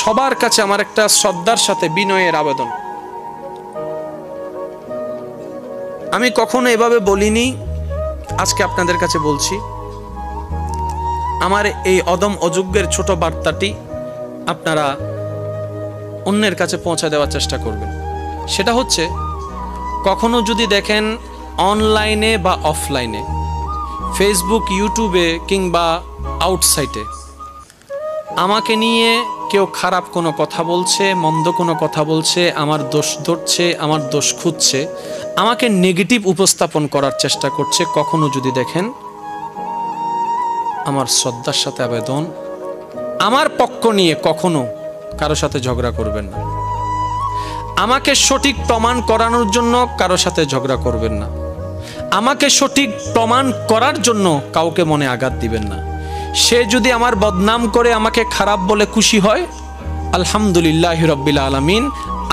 সবার কাছে আমার একটা শ্রদ্ধার সাথে বিনয়ের আবেদন, আমি কখনো এভাবে বলিনি, আজকে আপনাদের কাছে বলছি। আমার এই অদম অযোগ্যের ছোট বার্তাটি আপনারা অন্যের কাছে পৌঁছে দেওয়ার চেষ্টা করবেন। সেটা হচ্ছে, কখনো যদি দেখেন অনলাইনে বা অফলাইনে, ফেসবুক, ইউটিউবে কিংবা আউটসাইডে আমাকে নিয়ে কেউ খারাপ কোনো কথা বলছে, মন্দ কোনো কথা বলছে, আমার দোষ ধরছে, আমার দোষ খুঁজছে, আমাকে নেগেটিভ উপস্থাপন করার চেষ্টা করছে, কখনো যদি দেখেন, আমার শ্রদ্ধার সাথে আবেদন, আমার পক্ষ নিয়ে কখনো কারো সাথে ঝগড়া করবেন না। আমাকে সঠিক প্রমাণ করানোর জন্য কারো সাথে ঝগড়া করবেন না। আমাকে সঠিক প্রমাণ করার জন্য কাউকে মনে আঘাত দিবেন না। সে যদি আমার বদনাম করে আমাকে খারাপ বলে খুশি হয়, আলহামদুলিল্লাহি রাব্বিল আলামিন।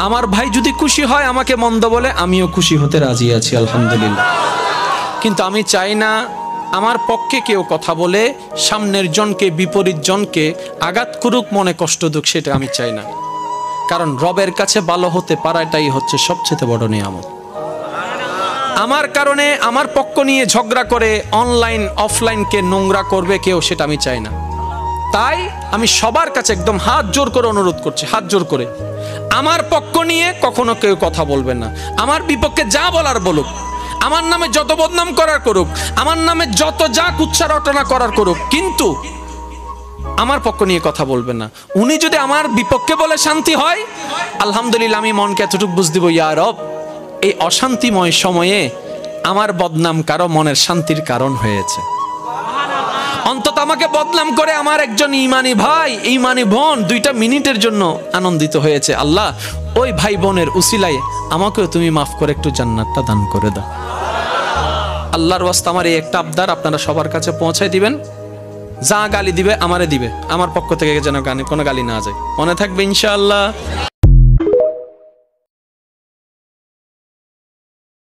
আমার ভাই যদি খুশি হয় আমাকে মন্দ বলে, আমিও খুশি হতে রাজি আছি, আলহামদুলিল্লাহ। কিন্তু আমি চাই না আমার পক্ষে কেউ কথা বলে সামনের জনকে, বিপরীত জনকে আঘাত করুক, মনে কষ্ট দুক, সেটা আমি চাই না। কারণ রবের কাছে ভালো হতে পারাটাই হচ্ছে সবচেয়ে বড় নিয়ামত। আমার কারণে আমার পক্ষ নিয়ে ঝগড়া করে অনলাইন অফলাইনকে নোংরা করবে কেউ, সেটা আমি চাই না। তাই আমি সবার কাছে একদম হাত জোর করে অনুরোধ করছি, হাত জোর করে, আমার পক্ষ নিয়ে কখনো কেউ কথা বলবেন না। আমার বিপক্ষে যা বলার বলুক, আমার নামে যত বদনাম করার করুক, আমার নামে যত যা কুৎসা রটনা করার করুক, কিন্তু আমার পক্ষ নিয়ে কথা বলবেন না। উনি যদি আমার বিপক্ষে বলে শান্তি হয়, আলহামদুলিল্লাহ, আমি মনকে এতটুকু বুঝ দিব, ইয়া রব, এই অশান্তিময় সময়ে আমার বদনাম কারো মনের শান্তির কারণ হয়েছে। অন্তত আমাকে বদনাম করে আমার একজন ইমানি ভাই, ইমানি বোন 2টা মিনিটের জন্য আনন্দিত হয়েছে। আল্লাহ, ওই ভাই বোনের উসিলায় আমাকেও তুমি মাফ করে একটু জান্নাতটা দান করে দাও। আল্লাহর ওয়াস্তে আমার এই একটা আবদার আপনারা সবার কাছে পৌঁছায় দিবেন। যা গালি দিবে আমারে দিবে, আমার পক্ষ থেকে যেন কোনো গালি না যায়। মনে থাকবে ইনশাআল্লাহ।